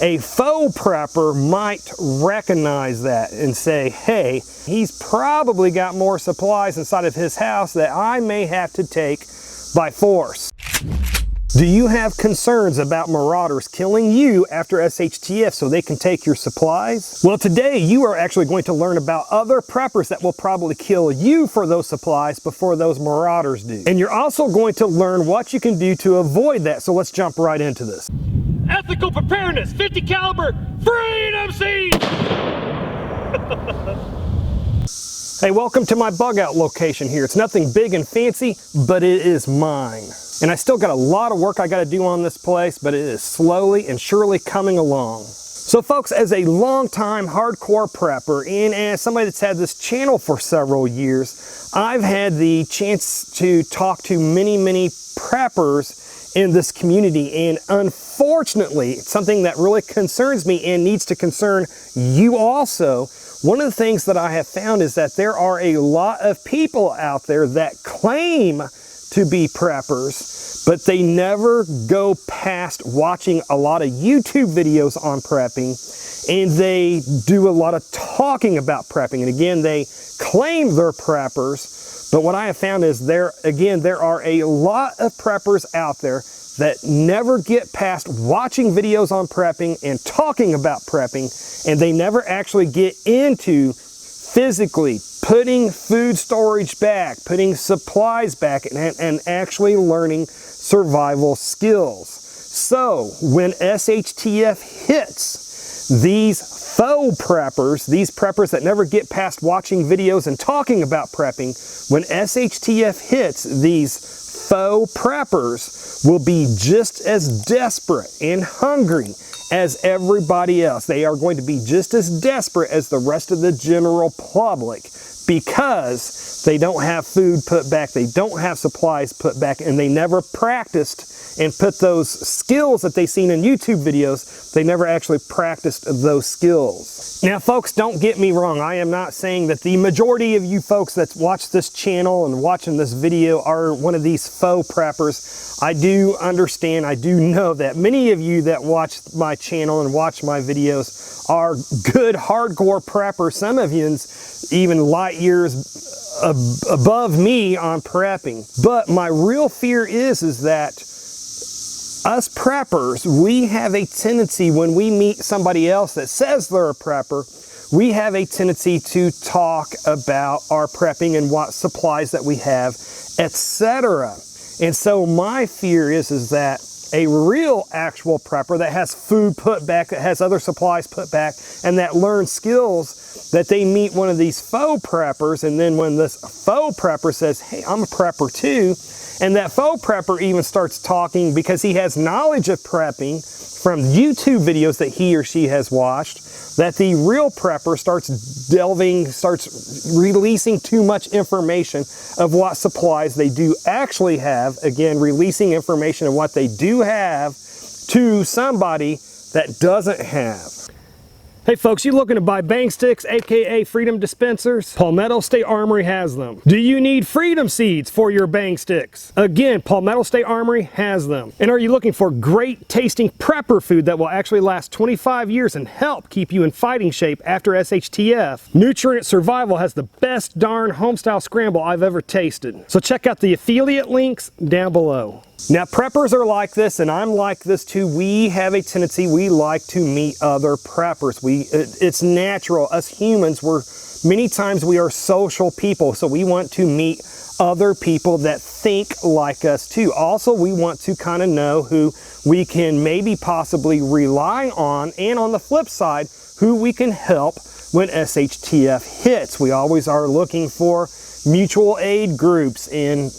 A faux prepper might recognize that and say, hey, he's probably got more supplies inside of his house that I may have to take by force. Do you have concerns about Marauders killing you after SHTF so they can take your supplies? Well, today you are actually going to learn about other preppers that will probably kill you for those supplies before those Marauders do. And you're also going to learn what you can do to avoid that. So let's jump right into this. Ethical Preparedness 50 caliber freedom seed. Hey, welcome to my bug out location here. It's nothing big and fancy, but it is mine. And I still got a lot of work I got to do on this place, but it is slowly and surely coming along. So folks, as a long-time hardcore prepper and as somebody that's had this channel for several years, I've had the chance to talk to many preppers in this community, and unfortunately, something that really concerns me and needs to concern you also, one of the things that I have found is that there are a lot of people out there that claim to be preppers, but they never go past watching a lot of YouTube videos on prepping, and they do a lot of talking about prepping. And again, they claim they're preppers, but what I have found is there are a lot of preppers out there that never get past watching videos on prepping and talking about prepping, and they never actually get into physically putting food storage back, putting supplies back, and actually learning survival skills. So when SHTF hits these faux preppers, these preppers that never get past watching videos and talking about prepping, when SHTF hits, these faux preppers will be just as desperate and hungry as everybody else. They are going to be just as desperate as the rest of the general public because they don't have food put back, they don't have supplies put back, and they never practiced and put those skills that they've seen in YouTube videos, they never actually practiced those skills. Now folks, don't get me wrong, I am not saying that the majority of you folks that watch this channel and watching this video are one of these faux preppers. I do understand, I do know that many of you that watch my channel and watch my videos are good hardcore preppers. Some of you even light years above me on prepping. But my real fear is that us preppers, we have a tendency when we meet somebody else that says they're a prepper, we have a tendency to talk about our prepping and what supplies that we have, etc. And so my fear is that a real actual prepper that has food put back, that has other supplies put back, and that learns skills, that they meet one of these faux preppers, and then when this faux prepper says, hey, I'm a prepper too, and that faux prepper even starts talking because he has knowledge of prepping from YouTube videos that he or she has watched, that the real prepper starts releasing too much information of what supplies they do actually have. Again, releasing information of what they do have to somebody that doesn't have. Hey folks, you looking to buy bang sticks, aka freedom dispensers? Palmetto State Armory has them. Do you need freedom seeds for your bang sticks? Again, Palmetto State Armory has them. And are you looking for great tasting prepper food that will actually last 25 years and help keep you in fighting shape after SHTF? Nutrient Survival has the best darn homestyle scramble I've ever tasted. So check out the affiliate links down below. Now preppers are like this, and I'm like this too. We have a tendency, we like to meet other preppers. It's natural. Us humans, many times we are social people, so we want to meet other people that think like us too. Also, we want to kind of know who we can maybe possibly rely on, and on the flip side, who we can help when SHTF hits. We always are looking for mutual aid groups and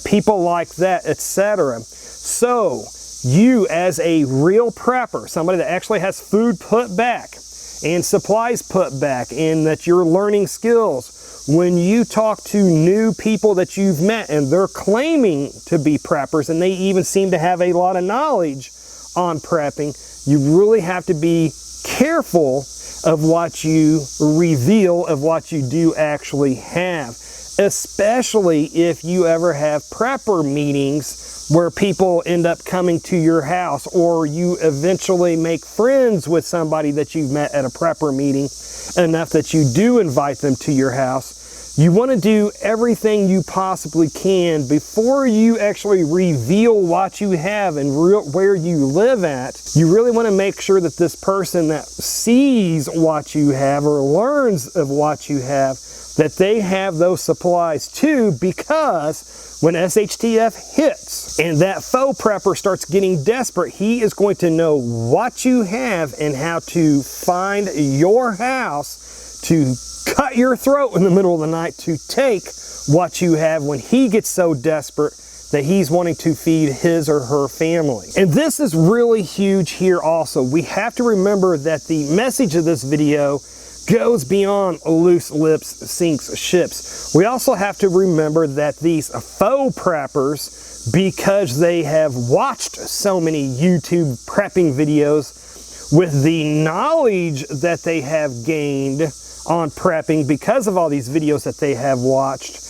people like that, etc. So you, as a real prepper, somebody that actually has food put back and supplies put back, and that you're learning skills, when you talk to new people that you've met and they're claiming to be preppers and they even seem to have a lot of knowledge on prepping, you really have to be careful of what you reveal, of what you do actually have. especially if you ever have prepper meetings where people end up coming to your house, or you eventually make friends with somebody that you've met at a prepper meeting enough that you do invite them to your house. You want to do everything you possibly can before you actually reveal what you have and where you live at. You really want to make sure that this person that sees what you have or learns of what you have, that they have those supplies too, because when SHTF hits and that faux prepper starts getting desperate, he is going to know what you have and how to find your house to cut your throat in the middle of the night to take what you have when he gets so desperate that he's wanting to feed his or her family. And this is really huge here also. We have to remember that the message of this video goes beyond loose lips sinks ships. We also have to remember that these faux preppers, because they have watched so many YouTube prepping videos with the knowledge that they have gained on prepping because of all these videos that they have watched,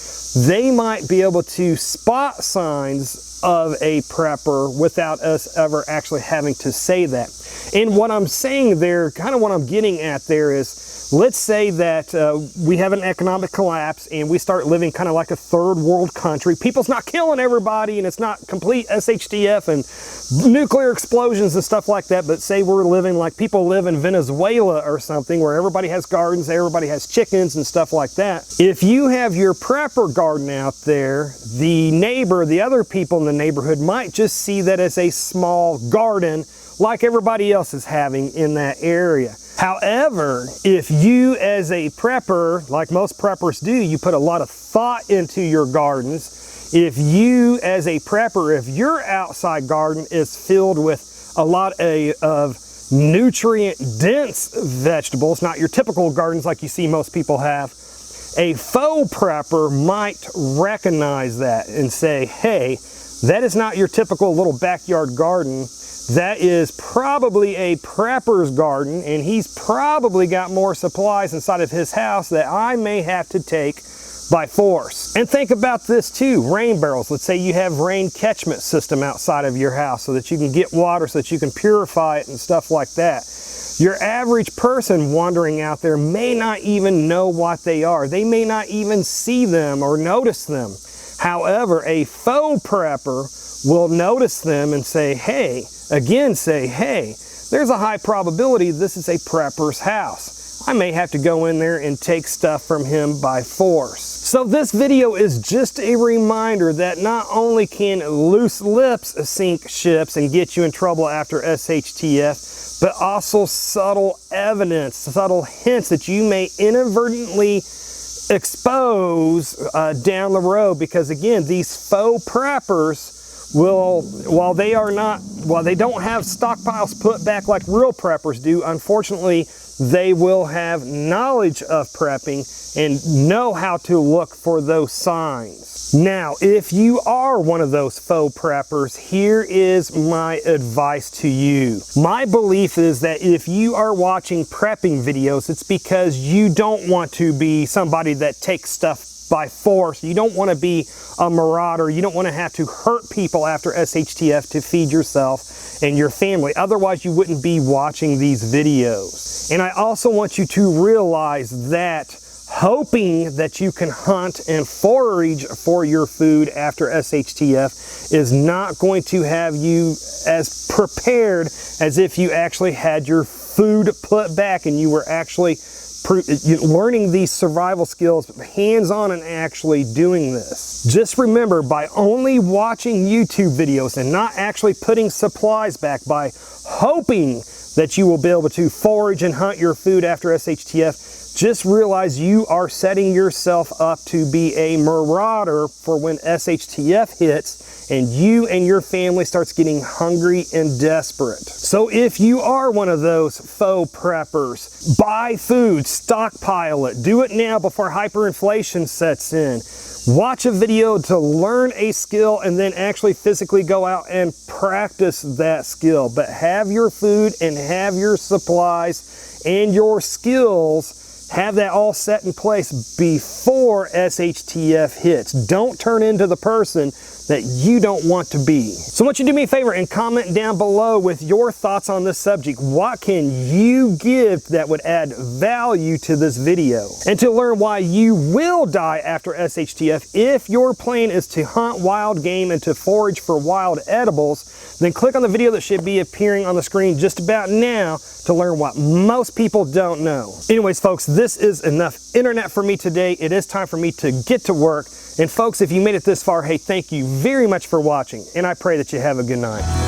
they might be able to spot signs of a prepper without us ever actually having to say that. And what I'm saying there, kind of what I'm getting at there is, let's say that we have an economic collapse and we start living kind of like a third world country. People's not killing everybody and it's not complete SHTF and nuclear explosions and stuff like that, but say we're living like people live in Venezuela or something, where everybody has gardens, everybody has chickens and stuff like that. If you have your prepper garden out there, the neighbor, the other people in the neighborhood might just see that as a small garden like everybody else is having in that area. However, if you as a prepper, like most preppers do, you put a lot of thought into your gardens. If you as a prepper, if your outside garden is filled with a lot of nutrient-dense vegetables, not your typical gardens like you see most people have, a faux prepper might recognize that and say, hey, that is not your typical little backyard garden. That is probably a prepper's garden, and he's probably got more supplies inside of his house that I may have to take by force. And think about this too, rain barrels. Let's say you have rain catchment system outside of your house so that you can get water, so that you can purify it and stuff like that. Your average person wandering out there may not even know what they are. They may not even see them or notice them. However, a faux prepper will notice them and say, hey, there's a high probability this is a prepper's house. I may have to go in there and take stuff from him by force. So this video is just a reminder that not only can loose lips sink ships and get you in trouble after SHTF, but also subtle evidence, subtle hints that you may inadvertently expose down the road. Because again, these faux preppers will, while they don't have stockpiles put back like real preppers do, unfortunately, they will have knowledge of prepping and know how to look for those signs. Now, if you are one of those faux preppers, here is my advice to you. My belief is that if you are watching prepping videos, it's because you don't want to be somebody that takes stuff by force. You don't want to be a marauder. You don't want to have to hurt people after SHTF to feed yourself and your family. Otherwise, you wouldn't be watching these videos. And I also want you to realize that hoping that you can hunt and forage for your food after SHTF is not going to have you as prepared as if you actually had your food put back and you were actually learning these survival skills hands-on and actually doing this. Just remember, by only watching YouTube videos and not actually putting supplies back, by hoping that you will be able to forage and hunt your food after SHTF, just realize you are setting yourself up to be a marauder for when SHTF hits and you and your family starts getting hungry and desperate. So if you are one of those faux preppers, buy food, stockpile it, do it now before hyperinflation sets in. Watch a video to learn a skill and then actually physically go out and practice that skill. But have your food and have your supplies and your skills Have that all set in place before SHTF hits. Don't turn into the person that you don't want to be. So I want you to do me a favor and comment down below with your thoughts on this subject. What can you give that would add value to this video? And to learn why you will die after SHTF if your plan is to hunt wild game and to forage for wild edibles, then click on the video that should be appearing on the screen just about now to learn what most people don't know. Anyways, folks, this is enough internet for me today. It is time for me to get to work. And folks, if you made it this far, hey, thank you very much for watching, and I pray that you have a good night.